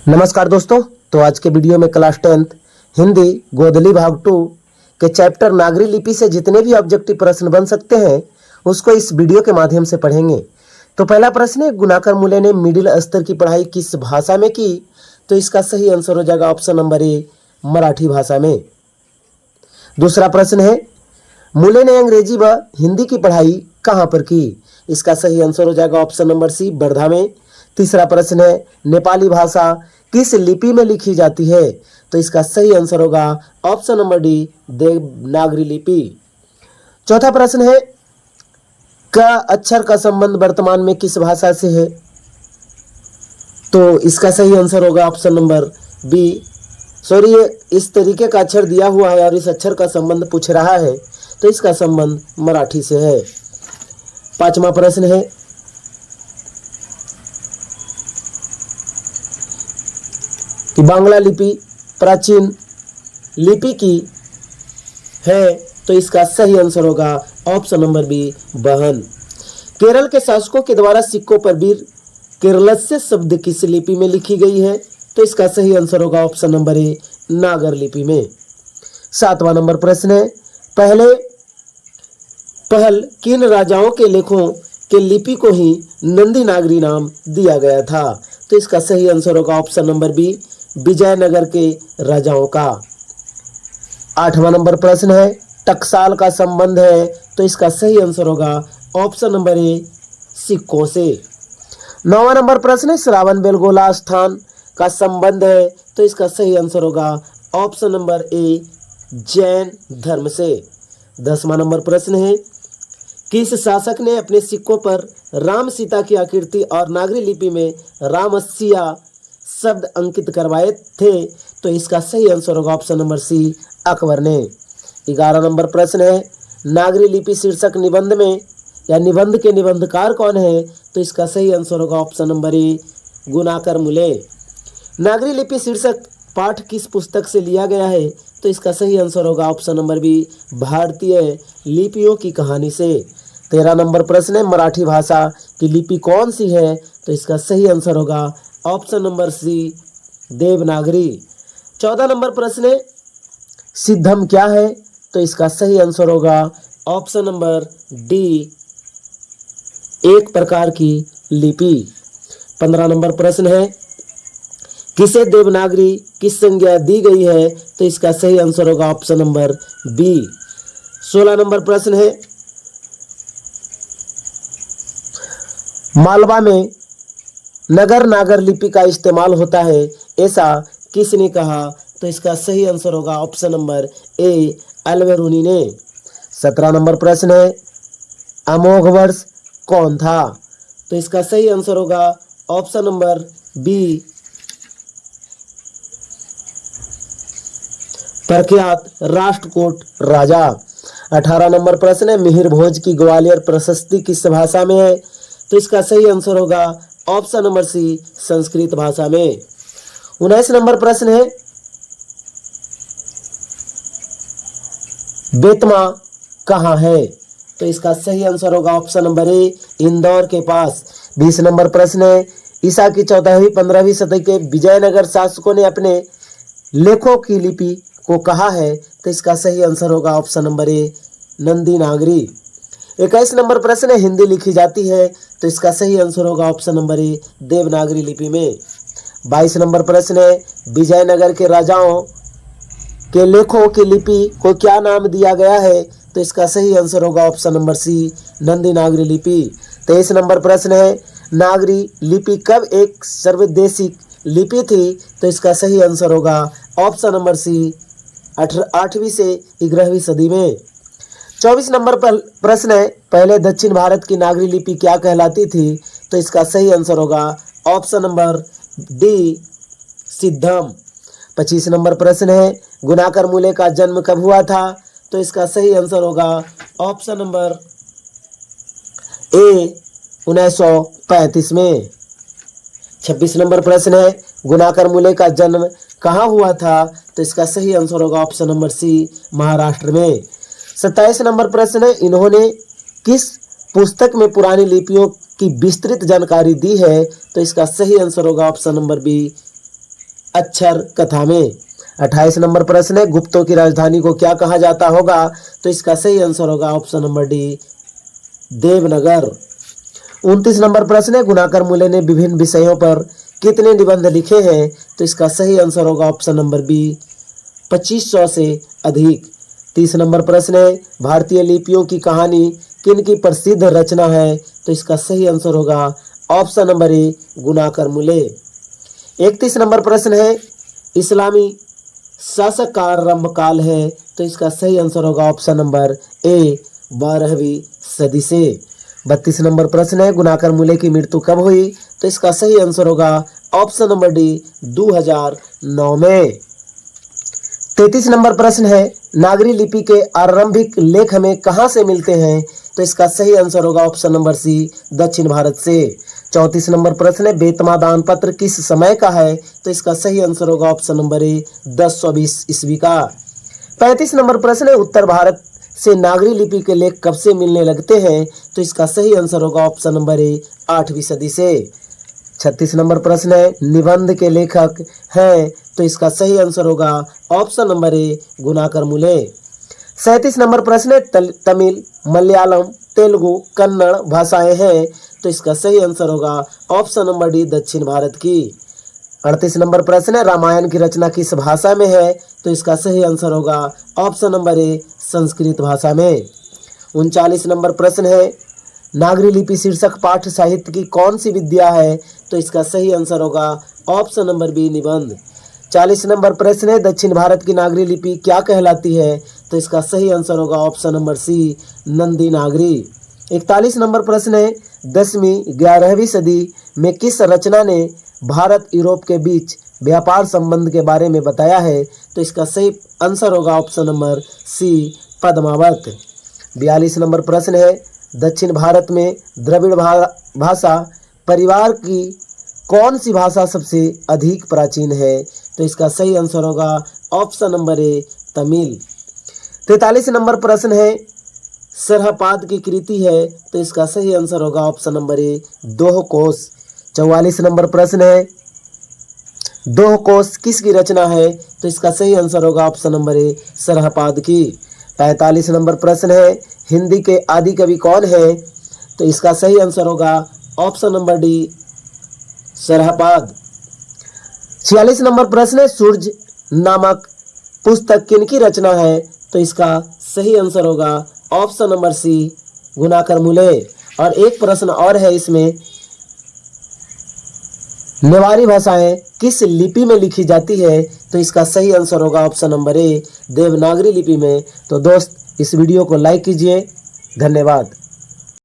नमस्कार दोस्तों। तो आज के वीडियो में क्लास 10th हिंदी गोदली भाग 2 के चैप्टर नागरी लिपि से जितने भी ऑब्जेक्टिव प्रश्न बन सकते हैं उसको इस वीडियो के माध्यम से पढ़ेंगे। तो पहला प्रश्न है, गुणाकर मूले ने मिडिल स्तर की पढ़ाई किस भाषा में की? तो इसका सही आंसर हो जाएगा ऑप्शन नंबर ए, मराठी भाषा में। दूसरा प्रश्न है, मूले ने अंग्रेजी व हिंदी की पढ़ाई कहाँ पर की? इसका सही आंसर हो जाएगा ऑप्शन नंबर सी, वर्धा में। तीसरा प्रश्न है, नेपाली भाषा किस लिपि में लिखी जाती है? तो इसका सही आंसर होगा ऑप्शन नंबर डी, देवनागरी लिपि। चौथा प्रश्न है, क अक्षर का संबंध वर्तमान में किस भाषा से है? तो इसका सही आंसर होगा ऑप्शन नंबर बी। सॉरी, ये इस तरीके का अक्षर दिया हुआ है और इस अक्षर का संबंध पूछ रहा है, तो इसका संबंध मराठी से है। पांचवा प्रश्न है, कि बांग्ला लिपि प्राचीन लिपि की है? तो इसका सही आंसर होगा ऑप्शन नंबर बी, बहन। केरल के शासकों के द्वारा सिक्कों पर वीर केरलस्य शब्द किस लिपि में लिखी गई है? तो इसका सही आंसर होगा ऑप्शन नंबर ए, नागर लिपि में। सातवां नंबर प्रश्न है, पहल किन राजाओं के लेखों के लिपि को ही नंदी नागरी नाम दिया गया था? तो इसका सही आंसर होगा ऑप्शन नंबर बी, विजयनगर के राजाओं का। आठवां नंबर प्रश्न है, टकसाल का संबंध है? तो इसका सही आंसर होगा ऑप्शन नंबर ए, सिक्कों से। नौवां नंबर प्रश्न है, श्रावण बेलगोला स्थान का संबंध है? तो इसका सही आंसर होगा ऑप्शन नंबर ए, जैन धर्म से। 10वां नंबर प्रश्न है, किस शासक ने अपने सिक्कों पर राम सीता की आकृति और नागरी लिपि में रामसिया शब्द अंकित करवाए थे? तो इसका सही आंसर होगा ऑप्शन नंबर सी, अकबर ने। 11 नंबर प्रश्न है, नागरी लिपि शीर्षक निबंध में या निबंध के निबंधकार कौन है? तो इसका सही आंसर होगा ऑप्शन नंबर ए, गुणाकर मूले। नागरी लिपि शीर्षक पाठ किस पुस्तक से लिया गया है? तो इसका सही आंसर होगा ऑप्शन नंबर बी, भारतीय लिपियों की कहानी से। 13 नंबर प्रश्न है, मराठी भाषा की लिपि कौन सी है? तो इसका सही आंसर होगा option number C, Devanagari. 14 number प्रश्न है, सिद्धम क्या है? तो इसका सही आंसर होगा ऑप्शन नंबर डी, एक प्रकार की लिपि। 15 नंबर प्रश्न है, किसे देवनागरी की संज्ञा दी गई है? तो इसका सही आंसर होगा ऑप्शन नंबर बी। 16 नंबर प्रश्न है, मालवा में नगर नागर लिपि का इस्तेमाल होता है, ऐसा किसने कहा? तो इसका सही आंसर होगा ऑप्शन नंबर ए, अल्बेरुनी ने। 17 नंबर प्रश्न है, अमोघ वर्ष कौन था? तो इसका सही आंसर होगा ऑप्शन नंबर बी, प्रख्यात राष्ट्रकूट राजा। 18 नंबर प्रश्न है, मिहिर भोज की ग्वालियर प्रशस्ति किस भाषा में है? तो इसका सही आंसर होगा ऑप्शन नंबर सी, संस्कृत भाषा में। 19 नंबर प्रश्न है, बेतमा कहाँ है? तो इसका सही आंसर होगा ऑप्शन नंबर ए, इंदौर के पास। 20 नंबर प्रश्न है, ईसा की 14वीं 15वीं सदी के विजयनगर शासकों ने अपने लेखों की लिपि को कहा है? तो इसका सही आंसर होगा option number A, Nandi Nagari. 21 number प्रश्न है, हिंदी लिखी जाती है? तो इसका सही आंसर होगा ऑप्शन नंबर ए, देवनागरी लिपि में। 22 नंबर प्रश्न है, विजयनगर के राजाओं के लेखों की लिपि को क्या नाम दिया गया है? तो इसका सही आंसर होगा ऑप्शन नंबर सी, नंदी नागरी लिपि। 23 नंबर प्रश्न है, नागरी लिपि कब एक सर्वदेशिक लिपि थी? तो इसका सही आंसर होगा ऑप्शन नंबर सी, 8वीं से 11वीं सदी में। 24 नंबर पर प्रश्न है, पहले दक्षिण भारत की नागरी लिपि क्या कहलाती थी? तो इसका सही आंसर होगा ऑप्शन नंबर डी, सिद्धम। 25 नंबर प्रश्न है, गुणाकर मूले का जन्म कब हुआ था? तो इसका सही आंसर होगा ऑप्शन नंबर ए, 1935 में। 26 नंबर प्रश्न है, गुणाकर मूले का जन्म कहाँ हुआ था? तो इसका सही आंसर होगा ऑप्शन नंबर सी, महाराष्ट्र में। 27 नंबर प्रश्न है, इन्होंने किस पुस्तक में पुरानी लिपियों की विस्तृत जानकारी दी है? तो इसका सही आंसर होगा ऑप्शन नंबर बी, अक्षर कथा में। 28 नंबर प्रश्न है, गुप्तों की राजधानी को क्या कहा जाता होगा? तो इसका सही आंसर होगा option number D, Devnagar. 29 number प्रश्न है, गुणाकर मूले ने विभिन्न विषयों पर कितने निबंध लिखे हैं? तो इसका सही आंसर होगा ऑप्शन नंबर बी, 2500 से अधिक। 30 नंबर प्रश्न है, भारतीय लिपियों की कहानी किन की प्रसिद्ध रचना है? तो इसका सही आंसर होगा ऑप्शन नंबर ए, गुणाकर मूले। 31 नंबर प्रश्न है, इस्लामी शासक का आरंभ काल है? तो इसका सही आंसर होगा ऑप्शन नंबर ए, 12वीं सदी से। 32 नंबर प्रश्न है, गुणाकर मूले की मृत्यु कब हुई? तो इसका सही आंसर होगा ऑप्शन नंबर डी, 2009 में। 33 नंबर प्रश्न है, नागरी लिपि के आरंभिक लेख हमें कहाँ से मिलते हैं? तो इसका सही आंसर होगा ऑप्शन नंबर सी, दक्षिण भारत से। 34 नंबर प्रश्न है, बेतमा दान पत्र किस समय का है? तो इसका सही आंसर होगा ऑप्शन नंबर ए, 1020 ईस्वी का। 35 नंबर प्रश्न है, उत्तर भारत से नागरी लिपि के लेख कब से मिलने लगते हैं? तो इसका सही आंसर होगा ऑप्शन नंबर ए, 8वीं सदी से। 36 नंबर प्रश्न है, निबंध के लेखक हैं? तो इसका सही आंसर होगा ऑप्शन नंबर ए, गुणाकर मूले। 37 नंबर प्रश्न है, तमिल, मलयालम, तेलुगु, कन्नड़ भाषाएं हैं? तो इसका सही आंसर होगा ऑप्शन नंबर डी, दक्षिण भारत की। 38 नंबर प्रश्न है, रामायण की रचना किस भाषा में है? तो इसका सही आंसर होगा ऑप्शन नंबर ए, संस्कृत भाषा में। 39 नंबर प्रश्न है, नागरी लिपि शीर्षक पाठ्य साहित्य की कौन सी विद्या है? तो इसका सही आंसर होगा ऑप्शन नंबर बी, निबंध। 40 नंबर प्रश्न है, दक्षिण भारत की नागरी लिपि क्या कहलाती है? तो इसका सही आंसर होगा ऑप्शन नंबर सी, नंदी नागरी। 41 नंबर प्रश्न है, 10वीं 11वीं सदी में किस रचना ने भारत यूरोप के बीच व्यापार संबंध के बारे में बताया है? तो इसका सही आंसर होगा option number C, Padmavat. 42 number प्रश्न है, दक्षिण भारत में द्रविड़ भाषा परिवार की कौन सी भाषा सबसे अधिक प्राचीन है? तो इसका सही आंसर होगा option number A, Tamil. 43 number प्रश्न है, सरहपाद की कृति है? तो इसका सही आंसर होगा ऑप्शन नंबर ए, दोह कोश। 44 नंबर प्रश्न है, दोह कोश किसकी रचना है? तो इसका सही आंसर होगा ऑप्शन नंबर ए, सरहपाद की। 45 नंबर प्रश्न है, हिंदी के आदि कवि कौन है? तो इसका सही आंसर होगा option number D, Sarahapada. 46 number प्रश्न है, सूर्य नामक पुस्तक किनकी रचना है? तो इसका सही आंसर होगा ऑप्शन नंबर सी, गुणाकर मूले। और एक प्रश्न और है इसमें, नेवारी भाषाएं किस लिपि में लिखी जाती है? तो इसका सही आंसर होगा ऑप्शन नंबर ए, देवनागरी लिपि में। तो दोस्त, इस वीडियो को लाइक कीजिए। धन्यवाद।